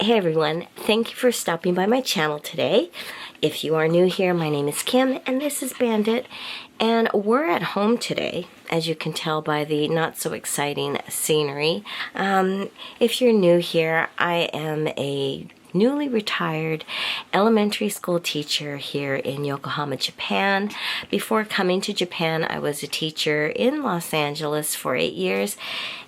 Hey everyone, thank you for stopping by my channel today. If you are new here, my name is Kim and this is Bandit, and we're at home today, as you can tell by the not so exciting scenery. If you're new here, I am a newly retired elementary school teacher here in Yokohama, Japan. Before coming to Japan, I was a teacher in Los Angeles for 8 years,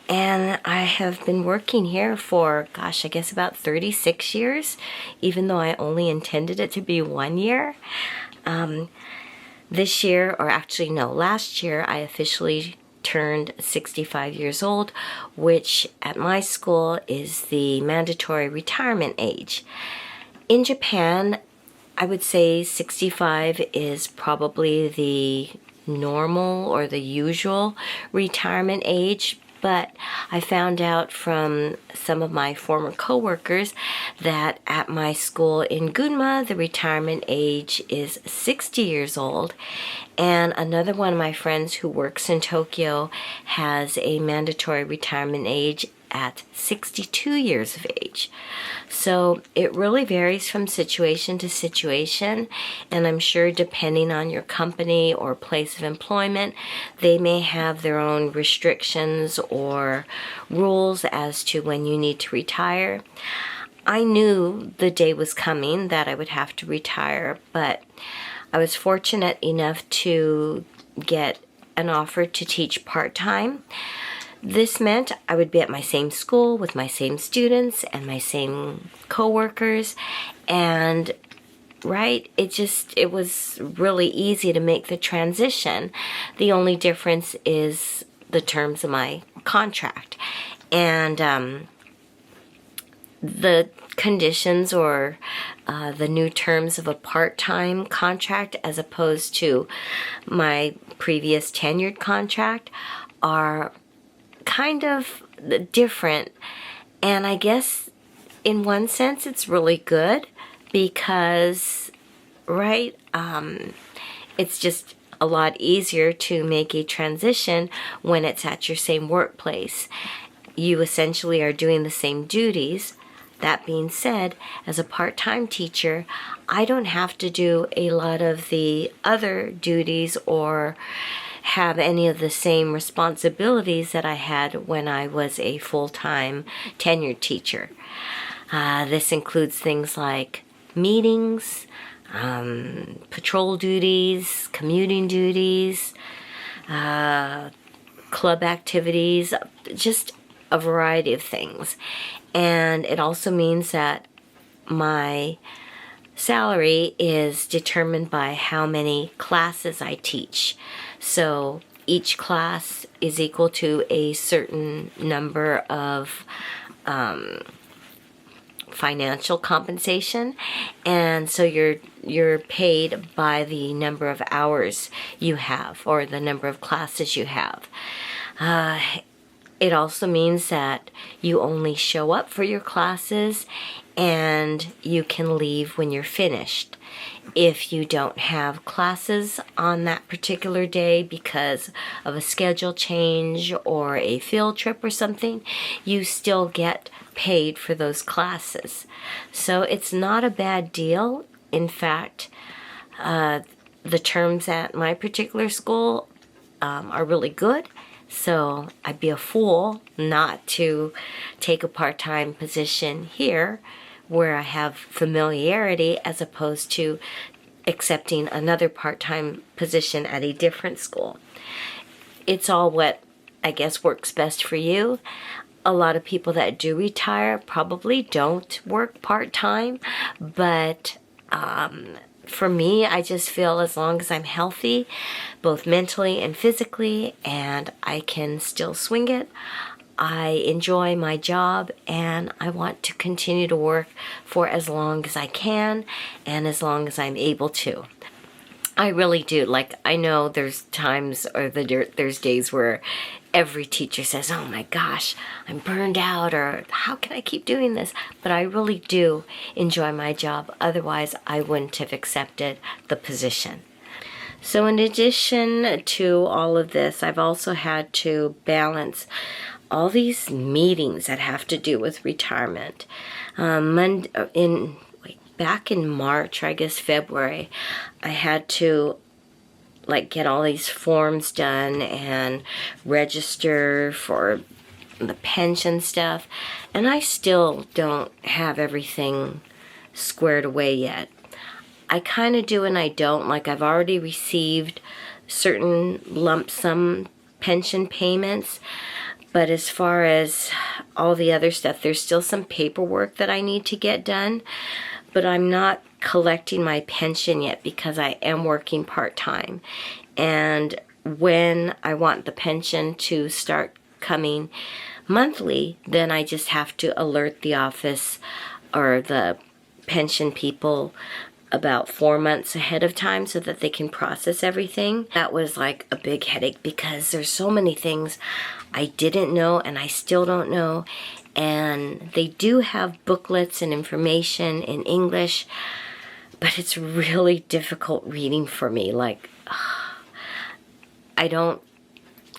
and I have been working here for, gosh, I guess about 36 years, even though I only intended it to be 1 year. This year, or actually no, last year, I officially turned 65 years old, which at my school is the mandatory retirement age. In Japan, I would say 65 is probably the normal or the usual retirement age, but I found out from some of my former coworkers that at my school in Gunma, the retirement age is 60 years old. And another one of my friends who works in Tokyo has a mandatory retirement age at 62 years of age. So it really varies from situation to situation, and I'm sure depending on your company or place of employment, they may have their own restrictions or rules as to when you need to retire. I knew the day was coming that I would have to retire, but I was fortunate enough to get an offer to teach part-time. This meant I would be at my same school with my same students and my same coworkers, and it was really easy to make the transition. The only difference is the terms of my contract, and the conditions or the new terms of a part-time contract as opposed to my previous tenured contract are kind of different. And I guess in one sense it's really good because, it's just a lot easier to make a transition when it's at your same workplace. You essentially are doing the same duties. That being said, as a part-time teacher, I don't have to do a lot of the other duties or have any of the same responsibilities that I had when I was a full-time tenured teacher. This includes things like meetings, patrol duties, commuting duties, club activities, just a variety of things. And it also means that my salary is determined by how many classes I teach. So each class is equal to a certain number of financial compensation, and so you're paid by the number of hours you have or the number of classes you have. It also means that you only show up for your classes and you can leave when you're finished. If you don't have classes on that particular day because of a schedule change or a field trip or something, you still get paid for those classes. So it's not a bad deal. In fact, the terms at my particular school are really good. So I'd be a fool not to take a part-time position here where I have familiarity as opposed to accepting another part-time position at a different school. It's all what I guess works best for you. A lot of people that do retire probably don't work part-time, but for me, I just feel as long as I'm healthy, both mentally and physically, and I can still swing it, I enjoy my job, and I want to continue to work for as long as I can and as long as I'm able to. I really do. I know there's times or there's days where every teacher says, oh my gosh, I'm burned out, or how can I keep doing this? But I really do enjoy my job. Otherwise, I wouldn't have accepted the position. So in addition to all of this, I've also had to balance all these meetings that have to do with retirement. Back in March, or I guess February, I had to get all these forms done and register for the pension stuff, and I still don't have everything squared away yet. I kind of do and I don't. I've already received certain lump sum pension payments, but as far as all the other stuff, there's still some paperwork that I need to get done, but I'm not collecting my pension yet because I am working part-time. And when I want the pension to start coming monthly, then I just have to alert the office or the pension people about 4 months ahead of time so that they can process everything. That was a big headache because there's so many things I didn't know and I still don't know. And they do have booklets and information in English, but it's really difficult reading for me.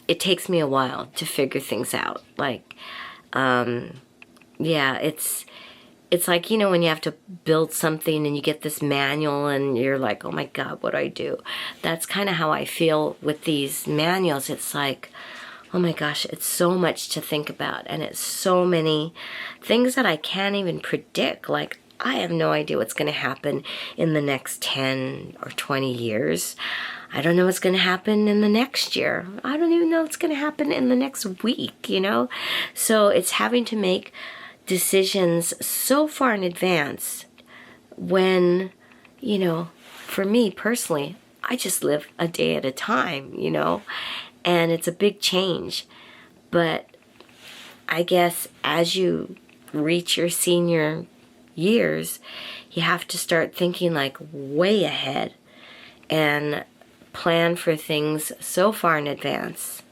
It takes me a while to figure things out. Yeah, it's like, when you have to build something and you get this manual and you're like, oh my God, what do I do? That's kind of how I feel with these manuals. It's like, oh my gosh, it's so much to think about, and it's so many things that I can't even predict. I have no idea what's going to happen in the next 10 or 20 years. I don't know what's going to happen in the next year. I don't even know what's going to happen in the next week, So it's having to make decisions so far in advance when, for me personally, I just live a day at a time, and it's a big change. But I guess as you reach your senior years, you have to start thinking way ahead and plan for things so far in advance.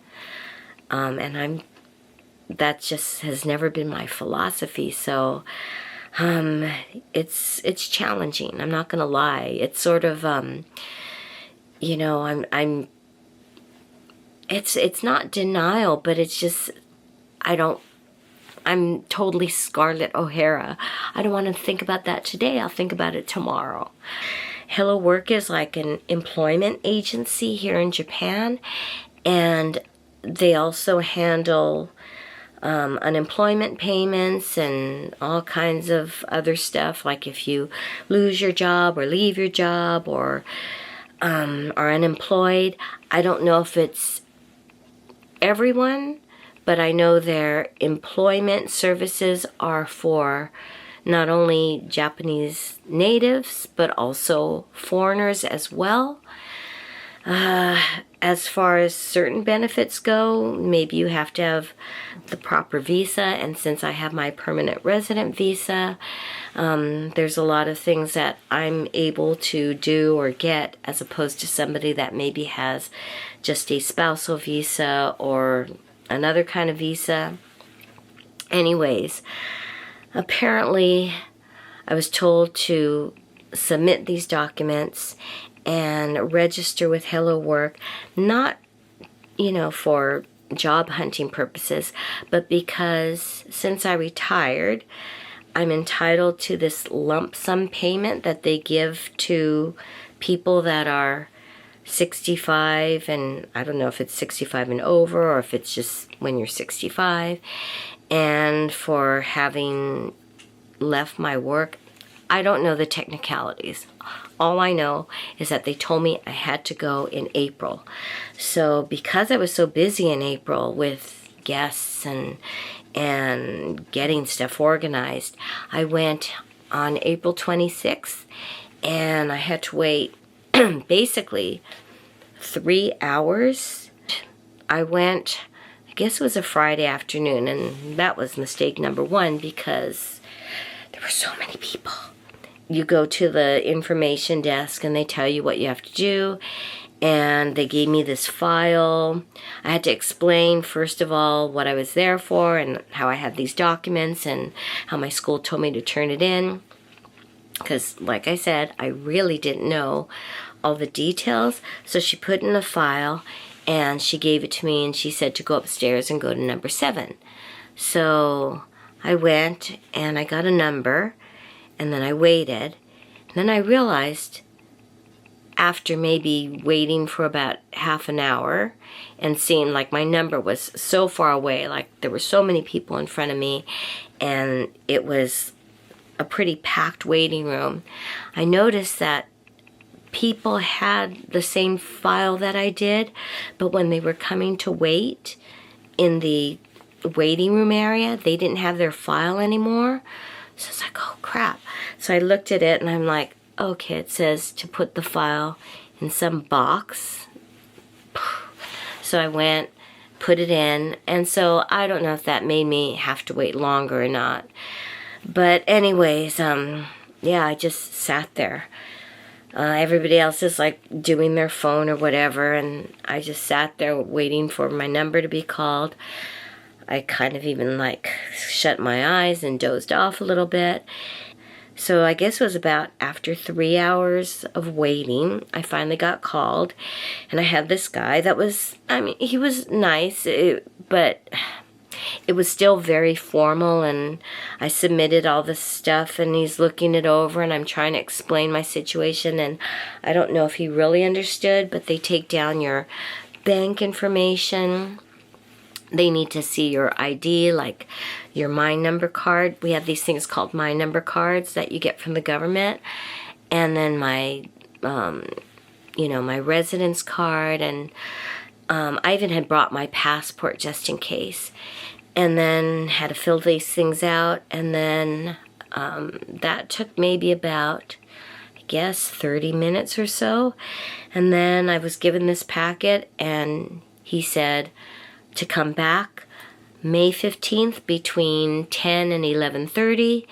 That just has never been my philosophy. So it's challenging. I'm not gonna lie. It's sort of it's not denial, but it's just I'm totally Scarlett O'Hara. I don't want to think about that today. I'll think about it tomorrow. Hello Work is an employment agency here in Japan, and they also handle unemployment payments and all kinds of other stuff, if you lose your job or leave your job or are unemployed. I don't know if it's everyone, but I know their employment services are for not only Japanese natives, but also foreigners as well. As far as certain benefits go, maybe you have to have the proper visa, and since I have my permanent resident visa, there's a lot of things that I'm able to do or get as opposed to somebody that maybe has just a spousal visa or another kind of visa. Anyways, apparently I was told to submit these documents and register with Hello Work, not, for job hunting purposes, but because since I retired, I'm entitled to this lump sum payment that they give to people that are 65, and I don't know if it's 65 and over or if it's just when you're 65, and for having left my work. I don't know the technicalities. All I know is that they told me I had to go in April. So because I was so busy in April with guests and getting stuff organized, I went on April 26th, and I had to wait basically 3 hours. I went, I guess it was a Friday afternoon, and that was mistake number one because there were so many people. You go to the information desk and they tell you what you have to do, and they gave me this file. I had to explain, first of all, what I was there for and how I had these documents and how my school told me to turn it in. Because, like I said, I really didn't know all the details. So she put in a file, and she gave it to me, and she said to go upstairs and go to number 7. So I went and I got a number, and then I waited. And then I realized, after maybe waiting for about half an hour and seeing like my number was so far away, like there were so many people in front of me, and it was a pretty packed waiting room, I noticed that people had the same file that I did, but when they were coming to wait in the waiting room area, they didn't have their file anymore. So it's like, oh crap. So I looked at it and I'm like, okay, it says to put the file in some box. So I went, put it in, and so I don't know if that made me have to wait longer or not. But anyways, yeah, I just sat there. Everybody else is like doing their phone or whatever, and I just sat there waiting for my number to be called. I kind of even like shut my eyes and dozed off a little bit. So I guess it was about after 3 hours of waiting, I finally got called, and I had this guy that was, I mean, he was nice, but it was still very formal, and I submitted all this stuff, and he's looking it over, and I'm trying to explain my situation, and I don't know if he really understood, but they take down your bank information. They need to see your ID, like your My Number card. We have these things called My Number cards that you get from the government. And then my, my residence card. And I even had brought my passport just in case. And then had to fill these things out. And then that took maybe about, I guess, 30 minutes or so. And then I was given this packet, and he said to come back May 15th between 10 and 11:30,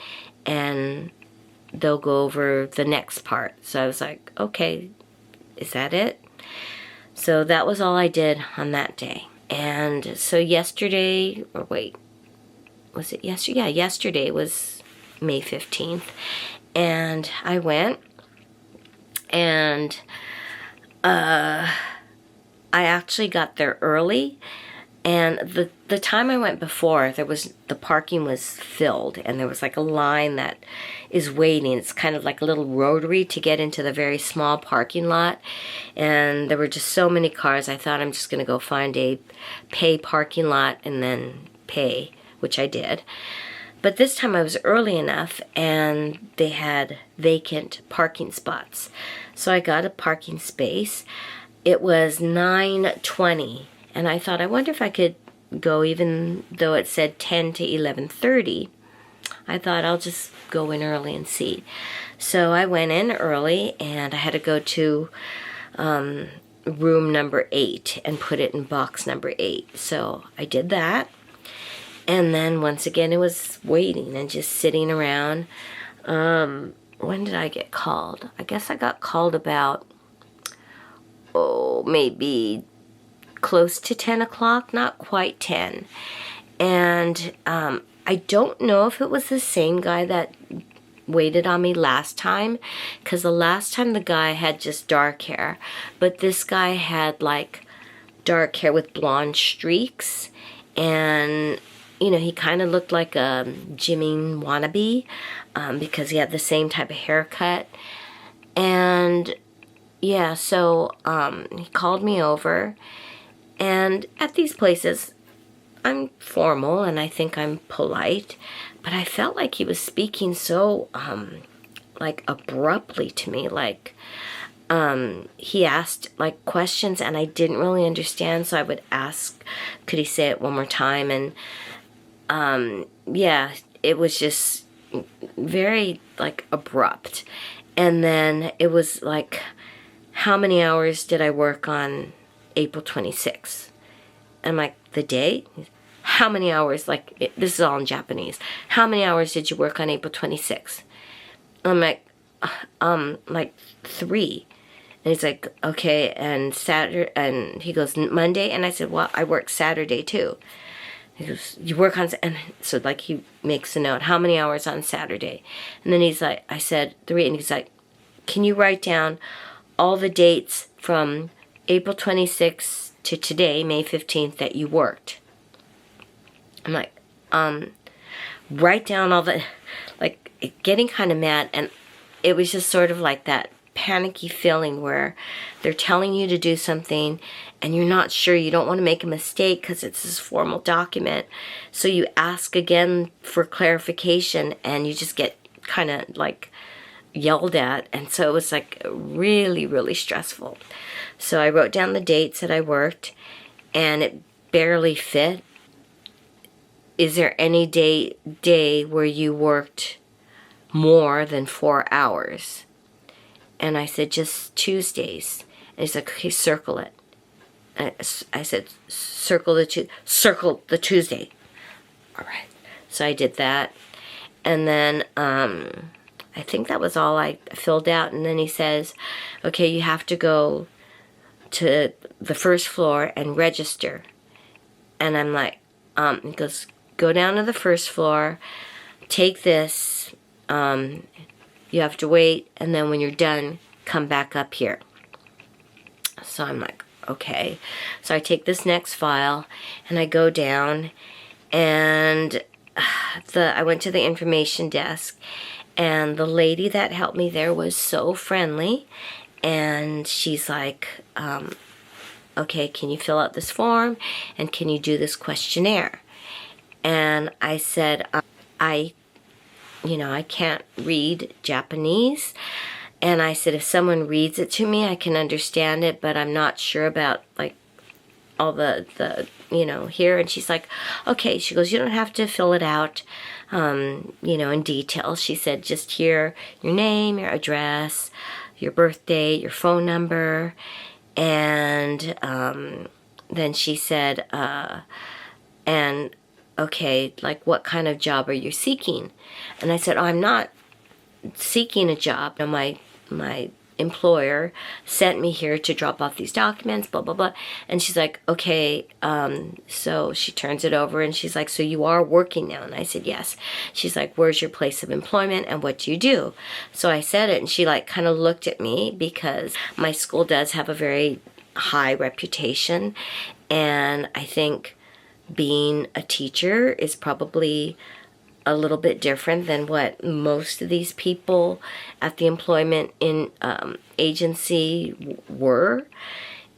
and they'll go over the next part. So I was like, okay, is that it? So that was all I did on that day. And so yesterday, or wait, was it yesterday? Yeah, yesterday was May 15th. And I went, and I actually got there early. And the time I went before, the parking was filled, and there was like a line that is waiting. It's kind of like a little rotary to get into the very small parking lot. And there were just so many cars, I thought I'm just going to go find a pay parking lot and then pay, which I did. But this time I was early enough, and they had vacant parking spots. So I got a parking space. It was 9:20. And I thought, I wonder if I could go, even though it said 10 to 11:30. I thought I'll just go in early and see. So I went in early, and I had to go to room number 8 and put it in box number 8. So I did that. And then once again, it was waiting and just sitting around. When did I get called? I guess I got called about, maybe close to 10 o'clock, not quite 10. And I don't know if it was the same guy that waited on me last time, because the last time the guy had just dark hair, but this guy had like dark hair with blonde streaks, and he kind of looked like a Jimmy wannabe, because he had the same type of haircut. And yeah, so he called me over. And at these places, I'm formal and I think I'm polite, but I felt like he was speaking so, like, abruptly to me. Like, he asked, like, questions and I didn't really understand, so I would ask, could he say it one more time? And, yeah, it was just very, like, abrupt. And then it was like, how many hours did I work on April 26th. I'm like, the date? How many hours? Like, this is all in Japanese. How many hours did you work on April 26th? I'm like, 3. And he's like, okay, and Saturday, and he goes, Monday? And I said, well, I work Saturday too. He goes, you work on, and so like he makes a note, how many hours on Saturday? And then he's like, I said 3, and he's like, can you write down all the dates from April 26th to today, May 15th, that you worked. I'm like, write down all the, like, getting kind of mad. And it was just sort of like that panicky feeling where they're telling you to do something and you're not sure, you don't want to make a mistake because it's this formal document. So you ask again for clarification and you just get kind of like yelled at. And so it was like really, really stressful. So I wrote down the dates that I worked and it barely fit. Is there any day where you worked more than 4 hours? And I said, just Tuesdays. And he's like, okay, circle it. I said, circle the Tuesday. All right. So I did that. And then I think that was all I filled out. And then he says, okay, you have to go to the first floor and register. And I'm like, he goes, go down to the first floor, take this, you have to wait, and then when you're done, come back up here. So I'm like, okay. So I take this next file, and I go down, and I went to the information desk, and the lady that helped me there was so friendly, and she's like, okay, can you fill out this form, and can you do this questionnaire? And I said, I can't read Japanese. And I said, if someone reads it to me, I can understand it, but I'm not sure about, like, all the here. And she's like, okay. She goes, you don't have to fill it out, in detail. She said, just here, your name, your address, your birth date, your phone number. And then she said, and okay, like, what kind of job are you seeking? And I said, oh, I'm not seeking a job. My employer sent me here to drop off these documents, blah, blah, blah. And she's like, okay, so she turns it over and she's like, so you are working now? And I said, yes. She's like, where's your place of employment and what do you do? So I said it and she like kind of looked at me because my school does have a very high reputation. And I think being a teacher is probably a little bit different than what most of these people at the employment in agency were.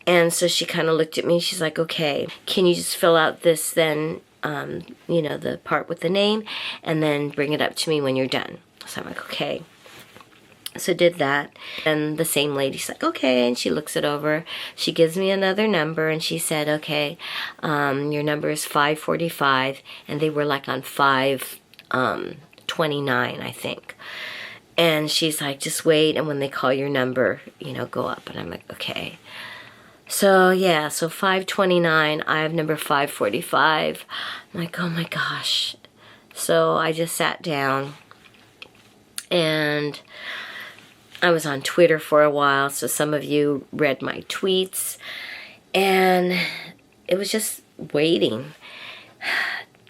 And so she kind of looked at me. She's like, okay, can you just fill out this then, the part with the name, and then bring it up to me when you're done. So I'm like, okay. So did that, and the same lady's like, okay, and she looks it over. She gives me another number, and she said, okay, your number is 545, and they were like on 529, I think. And she's like, just wait, and when they call your number, go up. And I'm like, okay. So yeah, so 529, I have number 545. I'm like, oh my gosh. So I just sat down, and I was on Twitter for a while, so some of you read my tweets, and it was just waiting.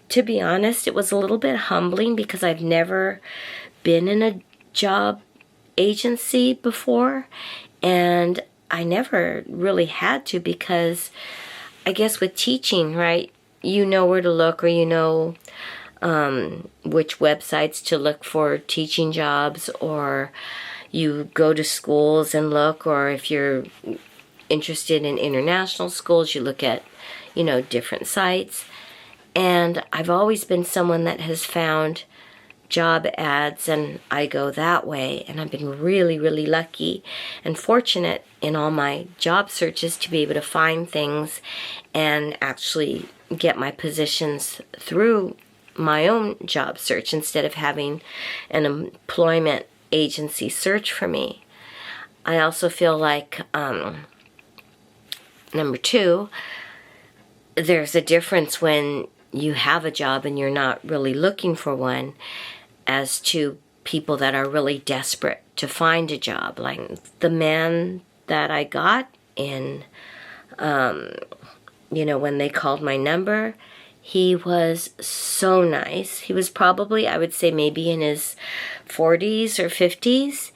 To be honest, it was a little bit humbling because I've never been in a job agency before, and I never really had to because I guess with teaching, right, you know where to look, or you know which websites to look for teaching jobs, or you go to schools and look, or if you're interested in international schools, you look at, different sites. And I've always been someone that has found job ads, and I go that way. And I've been really, really lucky and fortunate in all my job searches to be able to find things and actually get my positions through my own job search instead of having an employment agency search for me. I also feel like, number two, there's a difference when you have a job and you're not really looking for one, as to people that are really desperate to find a job. Like the man that I got in, when they called my number, he was so nice. He was probably, I would say, maybe in his 40s or 50s.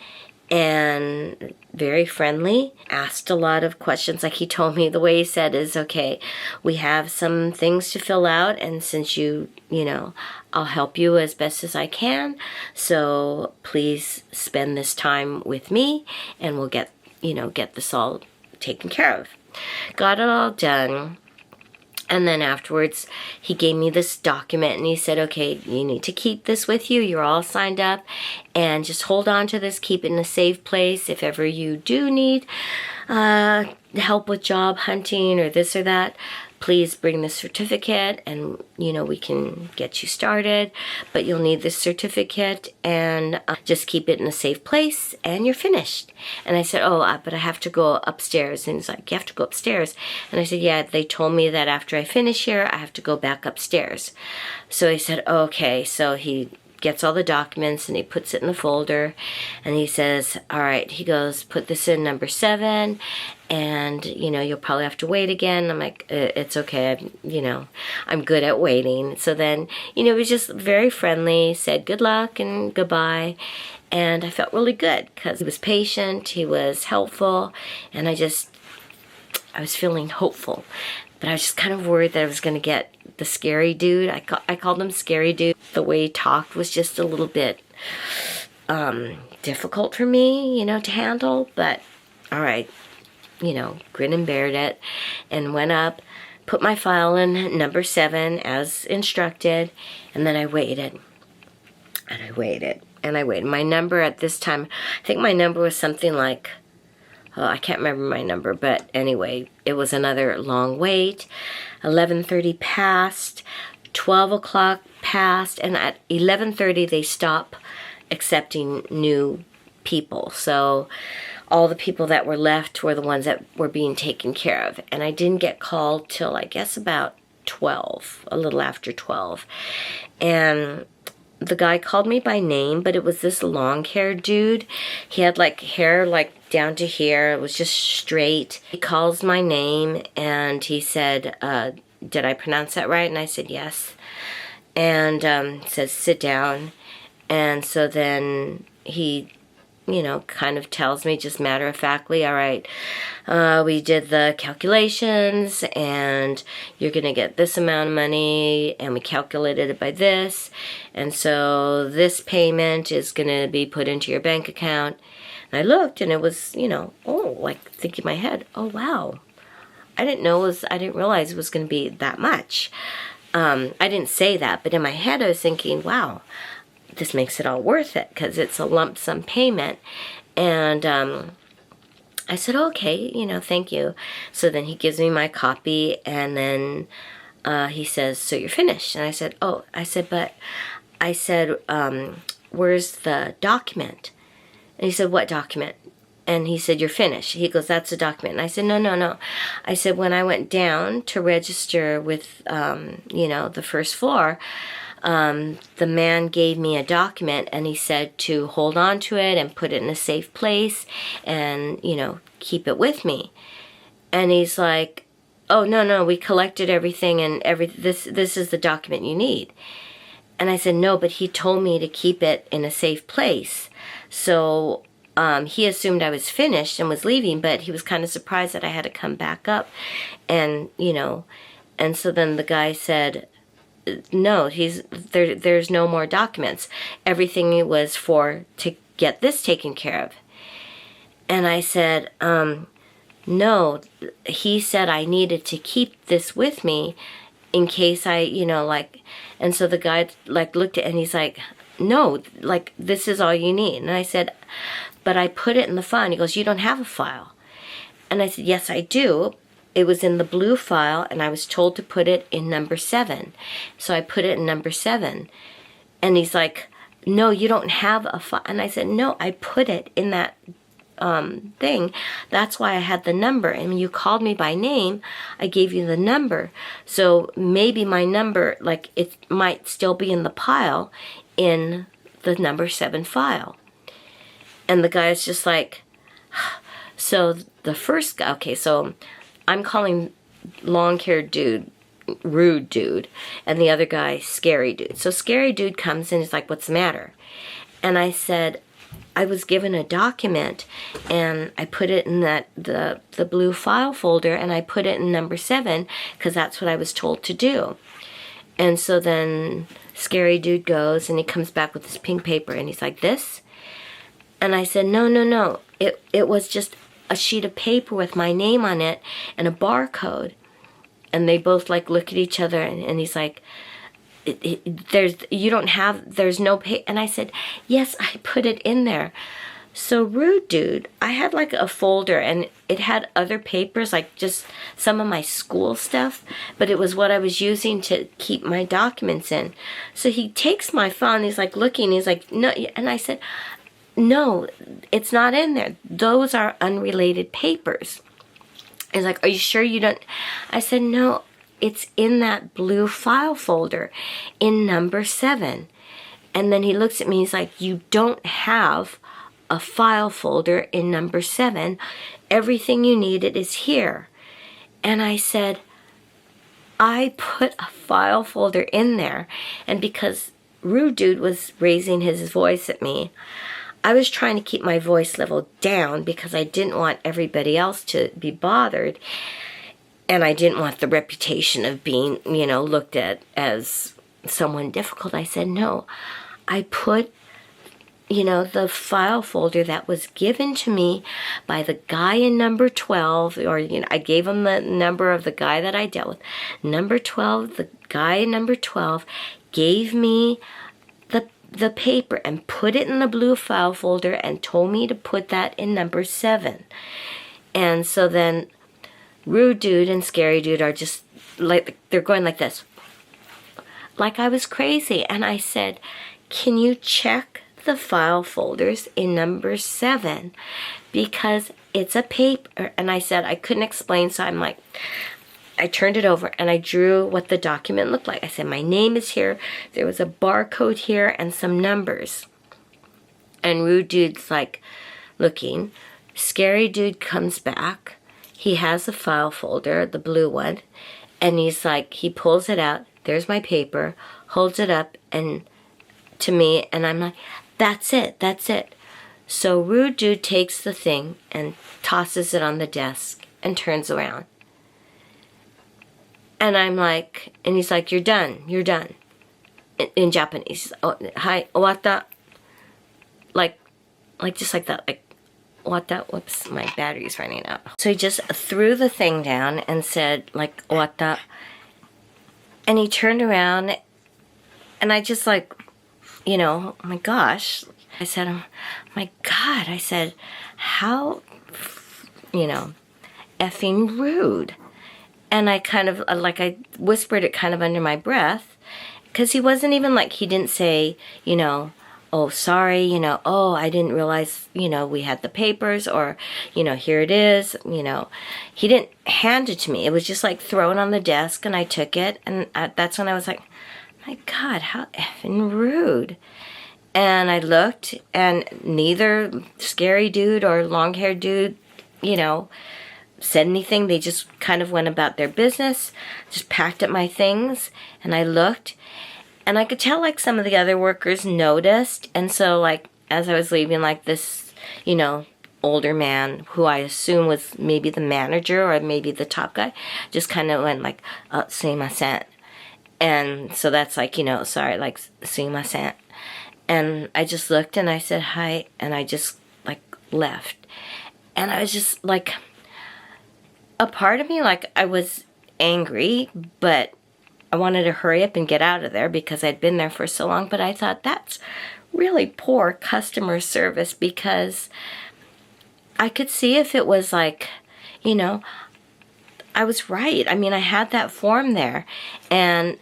and very friendly, asked a lot of questions. Like he told me, the way he said is, okay, we have some things to fill out, and since you know, I'll help you as best as I can, so please spend this time with me and we'll get this all taken care of. Got it all done. And then afterwards, he gave me this document and he said, okay, you need to keep this with you. You're all signed up and just hold on to this. Keep it in a safe place. If ever you do need help with job hunting or this or that, please bring the certificate and, we can get you started. But you'll need this certificate and just keep it in a safe place and you're finished. And I said, oh, but I have to go upstairs. And he's like, you have to go upstairs? And I said, yeah, they told me that after I finish here, I have to go back upstairs. So he said, okay. So he gets all the documents and he puts it in the folder and he says, all right, he goes, put this in number 7 and you'll probably have to wait again. I'm like, it's okay, I'm good at waiting. So then he was just very friendly, said good luck and goodbye, and I felt really good because he was patient, he was helpful, and I was feeling hopeful. But I was just kind of worried that I was going to get the scary dude. I called him scary dude. The way he talked was just a little bit difficult for me, to handle. But all right, grin and bared it and went up, put my file in number 7 as instructed, and then I waited. And I waited. And I waited. My number at this time, I think my number was something like, I can't remember my number, but anyway, it was another long wait. 11:30 passed, 12 o'clock passed, and at 11:30 they stop accepting new people. So all the people that were left were the ones that were being taken care of. And I didn't get called till I guess about 12, a little after 12. And the guy called me by name, but it was this long-haired dude. He had hair down to here. It was just straight. He calls my name and he said, did I pronounce that right? And I said yes. And says, sit down. And so then he, kind of tells me just matter-of-factly, all right, we did the calculations and you're going to get this amount of money and we calculated it by this. And so this payment is going to be put into your bank account. And I looked and it was, thinking in my head, oh, wow. I didn't realize it was going to be that much. I didn't say that, but in my head I was thinking, wow, this makes it all worth it because it's a lump sum payment. And I said, okay, thank you. So then he gives me my copy and then he says, so you're finished. And I said, oh, where's the document? And he said, what document? And he said, you're finished. He goes, that's the document. And I said, no. I said, when I went down to register with, the first floor, the man gave me a document and he said to hold on to it and put it in a safe place and, keep it with me. And he's like, oh, no, we collected everything and this is the document you need. And I said, no, but he told me to keep it in a safe place. So he assumed I was finished and was leaving, but he was kind of surprised that I had to come back up. And, and so then the guy said, no, there's no more documents. Everything was to get this taken care of. And I said, no, he said I needed to keep this with me in case I, and so the guy looked at it and he's like, no, this is all you need. And I said, but I put it in the file. And he goes, you don't have a file. And I said, yes, I do. It was in the blue file and I was told to put it in number 7. So I put it in number 7. And he's like, no, you don't have a file. And I said, no, I put it in that thing. That's why I had the number. And when you called me by name, I gave you the number. So maybe my number, it might still be in the pile in the number 7 file. And the guy's just like, so the first guy, okay, so I'm calling long-haired dude rude dude, and the other guy scary dude. So scary dude comes in, he's like, what's the matter? And I said, I was given a document, and I put it in the blue file folder, and I put it in number 7 because that's what I was told to do. And so then Scary Dude goes and he comes back with this pink paper and he's like, this? And I said, no. It was just a sheet of paper with my name on it and a barcode. And they both like look at each other, and he's like, there's no pay. And I said, yes, I put it in there. So Rude Dude, I had like a folder, and it had other papers, like just some of my school stuff, but it was what I was using to keep my documents in. So he takes my phone, he's like looking, he's like, no. And I said, no, it's not in there. Those are unrelated papers. He's like, are you sure you don't? I said, no, it's in that blue file folder in number 7. And then he looks at me, he's like, you don't have a file folder in number 7. Everything you needed is here. And I said, I put a file folder in there. And because Rude Dude was raising his voice at me, I was trying to keep my voice level down because I didn't want everybody else to be bothered. And I didn't want the reputation of being, looked at as someone difficult. I said, no, I put, the file folder that was given to me by the guy in number 12, or, I gave him the number of the guy that I dealt with. Number 12, the guy in number 12 gave me the paper and put it in the blue file folder and told me to put that in number 7. And so then Rude Dude and Scary Dude are just like, they're going like this, like I was crazy. And I said, can you check the file folders in number 7, because it's a paper? And I said I couldn't explain, so I'm like, I turned it over and I drew what the document looked like. I said, my name is here, there was a barcode here and some numbers. And Rude Dude's like looking. Scary Dude comes back. He has a file folder, the blue one, and he's like, he pulls it out. There's my paper, holds it up and to me, and I'm like, that's it. So Rude Dude takes the thing and tosses it on the desk and turns around. And I'm like, and he's like, you're done. In Japanese. Oh, hi, owatta. Like just like that, like, owatta. Whoops, my battery's running out. So he just threw the thing down and said, like, owatta. And he turned around, and I just like, oh my gosh. I said, oh my God. I said, how, effing rude. And I kind of, I whispered it kind of under my breath, because he wasn't even like, he didn't say, oh, sorry, oh, I didn't realize, we had the papers, or, here it is, He didn't hand it to me. It was just like thrown on the desk, and I took it, and that's when I was like, my God, how effing rude. And I looked, and neither Scary Dude or long-haired dude, said anything. They just kind of went about their business, just packed up my things, and I looked, and I could tell like some of the other workers noticed. And so like as I was leaving, like this, older man, who I assume was maybe the manager or maybe the top guy, just kind of went like, sumimasen. And so that's like, sorry, like, sumimasen. And I just looked and I said hi, and I just like left. And I was just like, a part of me, like, I was angry, but I wanted to hurry up and get out of there because I'd been there for so long. But I thought, that's really poor customer service, because I could see if it was like, I was right. I mean, I had that form there, and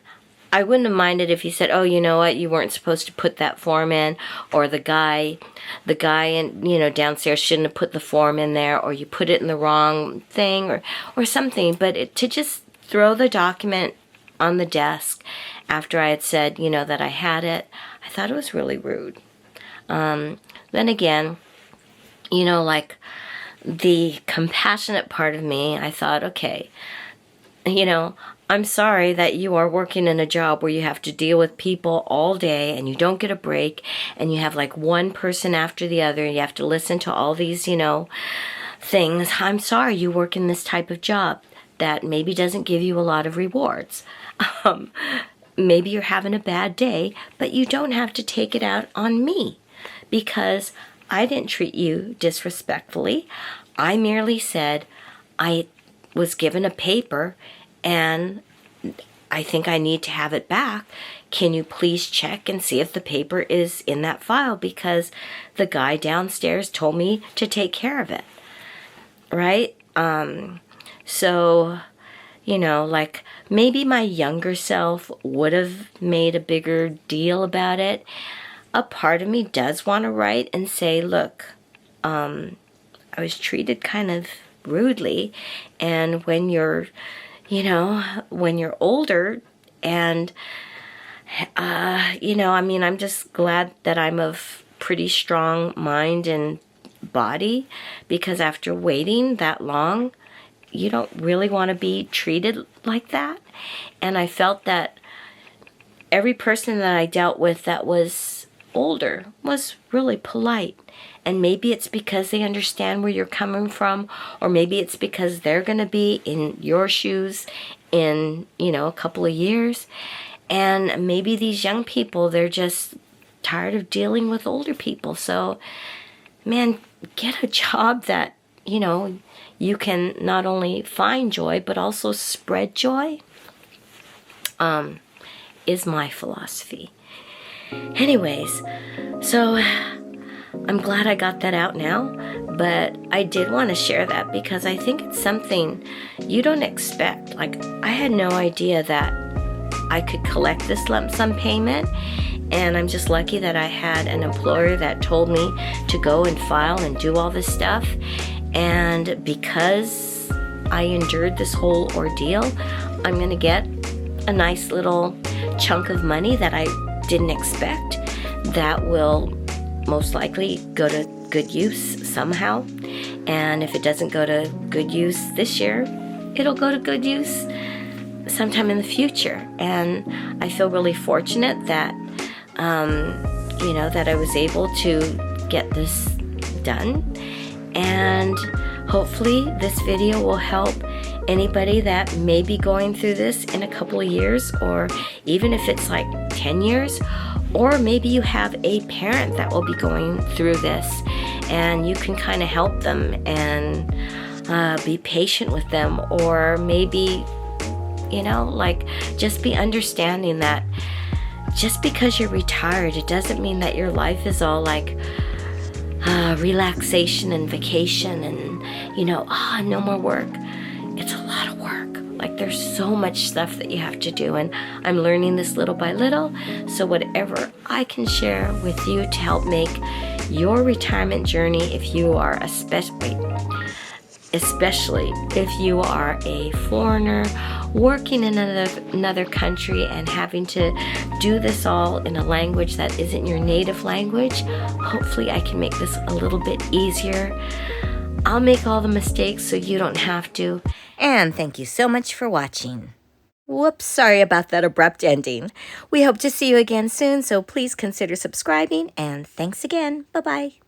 I wouldn't have minded if he said, oh, you know what, you weren't supposed to put that form in, or the guy in, downstairs shouldn't have put the form in there, or you put it in the wrong thing, or something. But to just throw the document on the desk after I had said, that I had it, I thought it was really rude. Then again, like the compassionate part of me, I thought, okay, I'm sorry that you are working in a job where you have to deal with people all day and you don't get a break and you have like one person after the other and you have to listen to all these, things. I'm sorry you work in this type of job that maybe doesn't give you a lot of rewards. Um, Maybe you're having a bad day, but you don't have to take it out on me because I didn't treat you disrespectfully. I merely said I was given a paper and I think I need to have it back. Can you please check and see if the paper is in that file because the guy downstairs told me to take care of it. Right? So, like maybe my younger self would have made a bigger deal about it. A part of me does want to write and say, look, I was treated kind of rudely. And when you're, when you're older and, I'm just glad that I'm of pretty strong mind and body because after waiting that long, you don't really want to be treated like that. And I felt that every person that I dealt with that was older was really polite. And maybe it's because they understand where you're coming from, or maybe it's because they're going to be in your shoes in, a couple of years. And maybe these young people, they're just tired of dealing with older people. So, man, get a job that, you can not only find joy, but also spread joy, is my philosophy. Anyways, so I'm glad I got that out now, but I did want to share that because I think it's something you don't expect. Like, I had no idea that I could collect this lump sum payment, and I'm just lucky that I had an employer that told me to go and file and do all this stuff. And because I endured this whole ordeal, I'm going to get a nice little chunk of money that I didn't expect that will most likely go to good use somehow. And if it doesn't go to good use this year, it'll go to good use sometime in the future. And I feel really fortunate that, that I was able to get this done. And hopefully this video will help anybody that may be going through this in a couple of years, or even if it's like 10 years, or maybe you have a parent that will be going through this and you can kind of help them and be patient with them, or maybe, just be understanding that just because you're retired, it doesn't mean that your life is all like relaxation and vacation and, no more work. It's a lot of work. Like, there's so much stuff that you have to do, and I'm learning this little by little. So whatever I can share with you to help make your retirement journey, if you are especially if you are a foreigner working in another country and having to do this all in a language that isn't your native language, hopefully I can make this a little bit easier. I'll make all the mistakes so you don't have to. And thank you so much for watching. Whoops, sorry about that abrupt ending. We hope to see you again soon, so please consider subscribing, and thanks again. Bye-bye.